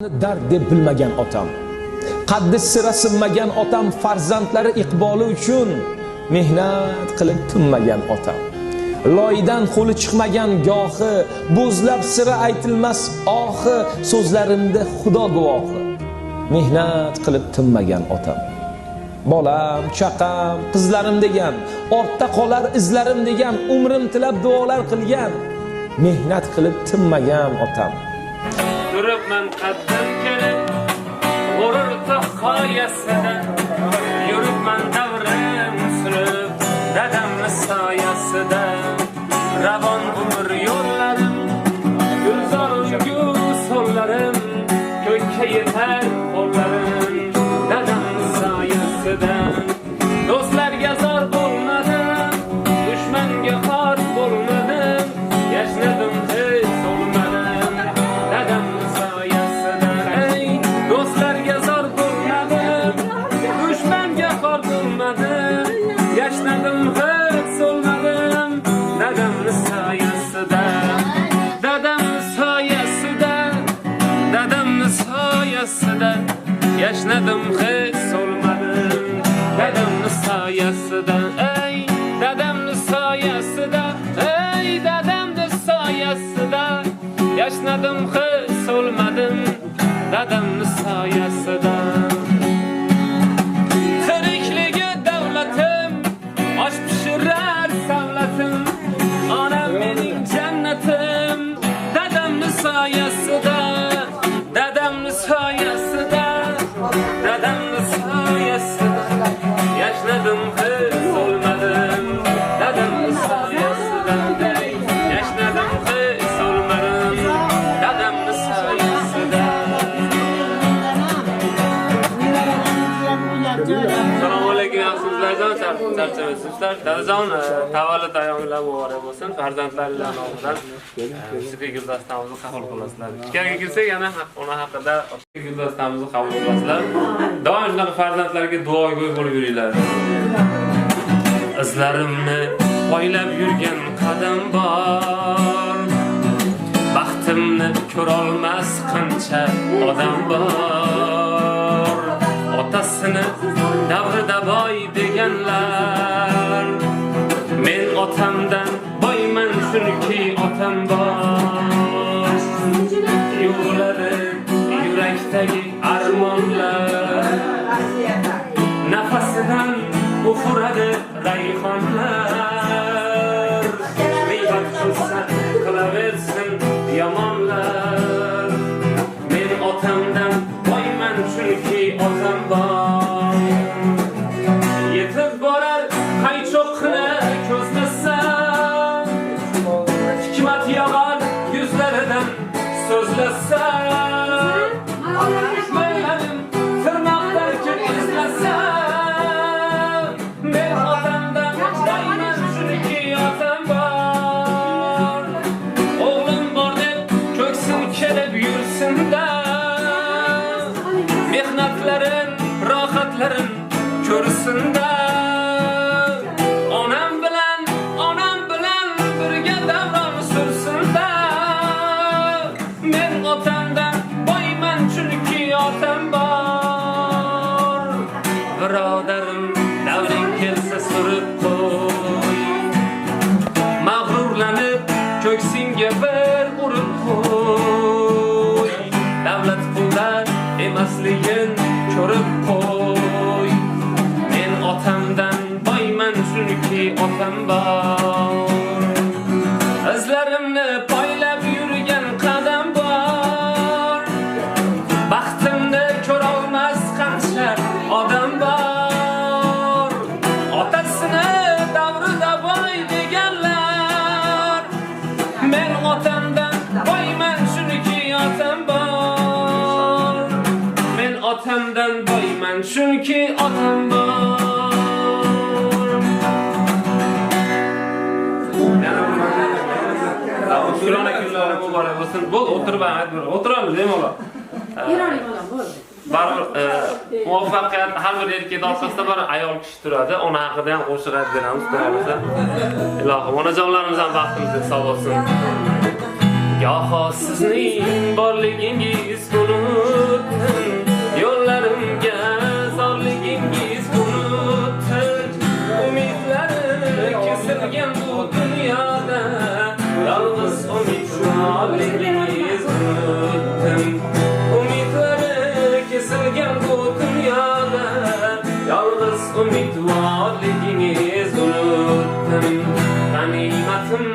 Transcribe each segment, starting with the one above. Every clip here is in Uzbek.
Dard deb bilmagan otam, qaddi sira sinmagan otam, farzandlari iqboli uchun mehnat qilib tinmagan otam, loydan qo'li chiqmagan gohi, bo'zlab sira aytilmas ohi, so'zlarimda xudo guvohi, mehnat qilib tinmagan otam. Bolam, chaqam, qizlarim degan, ortda qolar izlarim degan, umrim tilab duolar qilgan, mehnat qilib tinmagan otam. Yuribman qaddim kelib, g'urur qoyasida, yuribman davrim surib, dadamni soyasida, ravon umr yo'llarim, gulzor ulgu so'llarim, ko'kka yetar qo'llarim, dadamni soyasida. Do'stlarga zor bo'lmadim, dushmanga xor bo'lmadim, yashnadim hech so'lmadim, dadamni soyasida. Ey, do'stlarga zor bo'lmadim, dushmanga xor bo'lmadim, yashnadim hech so'lmadim, dadamni soyasida. Dadamni soyasida, dadamni soyasida, yashnadim hech so'lmadim, dadamni soyasida. Ey, dadamni soyasida, ey, dadamni soyasida, yashnadim hech so'lmadim, dadamni soyasida. Tirikligi davlatim, osh pishirar savlatim, onam mening jannatim, dadamni soyasida, dadamni soyasida, dadamni soyasida, yashnadim hech so'lmadim, dadamni soyasida. Ey, yashnadim hech so'lmadim, dadamni soyasida. Assalomu alaykum yaxshimizlarjon, charchamasizlar. Dadajon, tavallud ayyominglar muborak bo'lsin. Farzandlaringlar nomidan musiqiy guldastamizni qabul qilasizlar. Ichkariga kirsak, yana ona haqida guldastamizni qabul qilasizlar. Doim shunaqa farzandlarga duogo'y bo'lib yuringlar. Izlarimni poylab yurgan qadam bor, baxtimni ko'rolmas qancha odam bor. Otasini davrida boy deganlar, men otamdan boyman chunki otam bor. Yo'lari yurakdagi armonlar, nafasidan ufuradi rayhonlar. G'iybat qilsa qilaversin yomonlar, men otamdan boyman chunki otam bor. Yetib borar qaychoqni ko'zlasam, hikmat yog'ar yuzlaridan so'zlasam, dushmanlarim tirnoqlarga izlasam, men otamdan boyman chunki otam bor. O'g'lim bor deb ko'ksim kelib yursin-da, mehnatlarim, rohatlarim ko'rsin-da. Onam bilan birga davron sursin-da, men otamdan boyman chunki otam bor. Birodarim, davring kelsa surib qo'y, mag'rurlanib ko'ksingga bir urib qo'y. Davlat pullar emasligin ko'rib qo'y, men otamdan boyman chunki otam bor. Izlarimni poylab yurgan qadam bor, baxtimni ko'rolmas qancha odam bor. Otasini davrida boy deganlar, men otamdan boyman chunki otam bor. Men otamdan boyman chunki otam bor. Shukronat kunlari muborak bo'lsin. Bu o'tirib o'tiramiz, bemalol. Baribir muvaffaqiyat har bir erkak orqasida bir ayol kishi turadi. Ona haqida ham qo'shiq aytib beramiz, xudo ilohim, onajonlarimiz ham baxtimizga sog' bo'lsin. Goho sizning borligingiz kulur, o'ttin, yo'llarimga zorligingiz unuttin. Umidlari kesilgan bu dunyoda, yolg'iz umidvorligingiz unuttin. Umidlari kesilgan bu dunyoda, yolg'iz umidvorligingiz unuttin. G'animatim,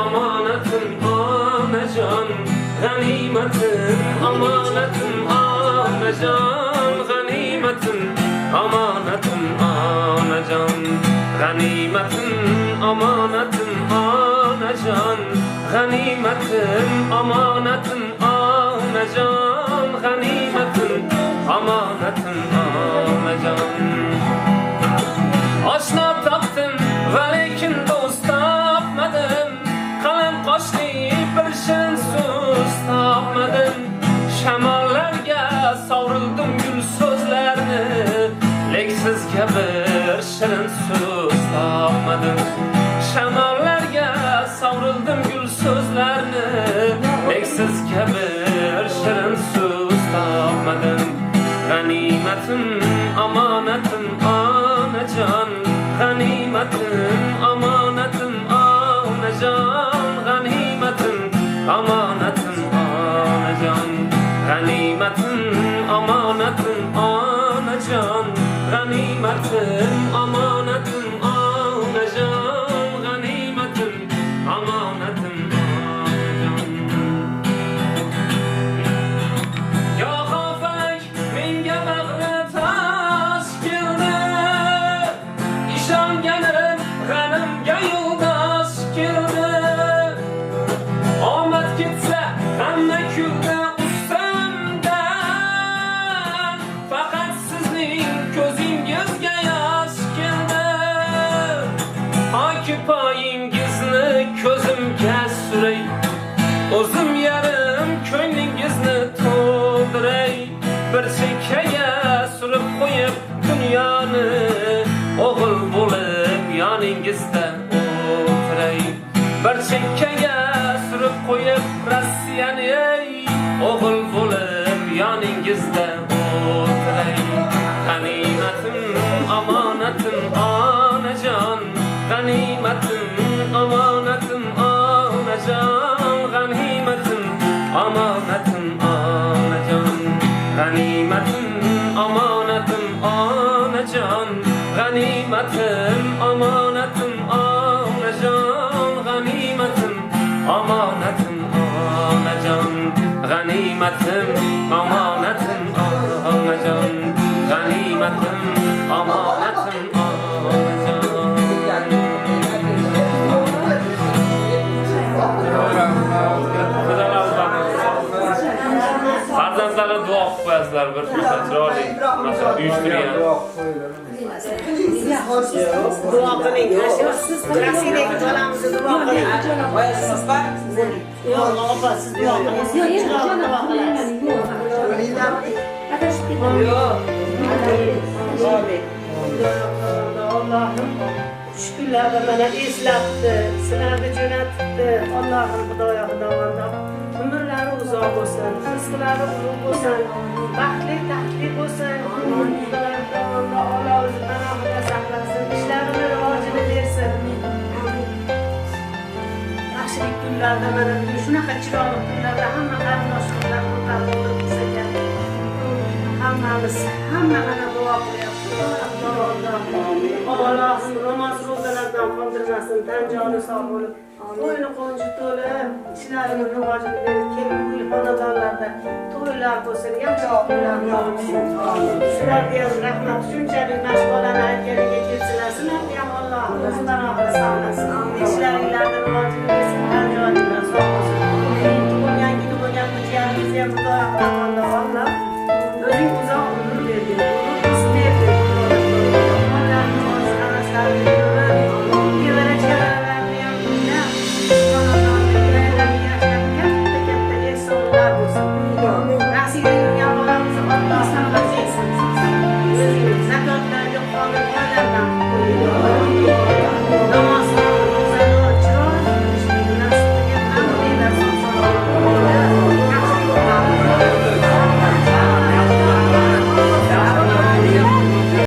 omonatim, onajon, g'animatim, omonatim, onajon, g'animatim, omonatim, onajon, g'animatim, omonatim, onajon, g'animatim, omonatim, onajon, g'animatim, omonatim, onajon. Oshno topdim va lekin do'st topmadim, qalam qoshli bir shirin so'z topmadim. Shamollarga sovrildim gul so'zlarni, leksizga bir shirin so'z topmadim. Shamollarga sovrildim gul so'zlarni, leksizga bir shirin so'z topmadim. G'animatim, omonatim, onajon, g'animatim, omonatim, onajon, g'animatim, omonatim, onajon, g'animatim, omonatim, onajon, g'animatim, omonatim, onajon, g'animatim, omonatim, onajon. Yo'q menga bag'ri tosh keldi, ishonganim g'animga yo'ldosh keldi. Omad ketsa hamma kuldi ustimdan, faqat sizning ko'zingizga yosh keldi. Hoki poyingizni ko'zimga suray, o'zim yarim ko'nglingizni to'ldiray. Bir chekkaga surib qo'yib dunyoni, o'g'il bo'lib yoningizda o'tiray. Bir chekkaga surib qo'yib Rossiyani, o'g'il bo'lib yoningizda o'tiray. G'animatim, omonatim, onajon, g'animatim, omonatim, onajon, g'animatim, omonatim, onajon, g'animatim, omonatim, onajon, g'animatim, omonatim, onajon, g'animatim, omonatim, onajon, g'animatim, omonatim, onajon, g'animatim, omonatim, onajon. Farzandlarga duo qilib qo'yasizlar, bir chiroyli masala uyushtirgan. Duo qiling. Siz Rossiyadagi bolamizni duo qiling. Siz bor? Yo'q, opa, siz duo qiling. Allohim shukrlar mana eslatdi, sizlarni jo'natdi. Allohim Xudoyo xudovondo umrlari uzoq bo'lsin, rizqlari ulug' bo'lsin, baxtli taxtli bo'lsin. Xudoyo xudovondo Alloh o'zi panohida saqlasin, ishlarini rivojini bersin. Yaxshilik kunlarda mana shunaqa chiroyli kunlarda hamma qarindoshlar o'rtada bo'lsa ekan. Hammamiz hamma mana duo qilyapmiz. Allohim namoz ro'zalardan qoldirmasin, tan joni sog' bo'lib, to'yni qo'nji to'lib, ishlarini rivojini berib, kelgusi xonadonlarda to'ylar bo'lsin, yaxshi kunlar bo'lsin. Sizlarga ham rahmat, shunchalik mashg'ulani aytganiga kelsinlar. Sizlarga ham Alloh o'z panohida saqlasin.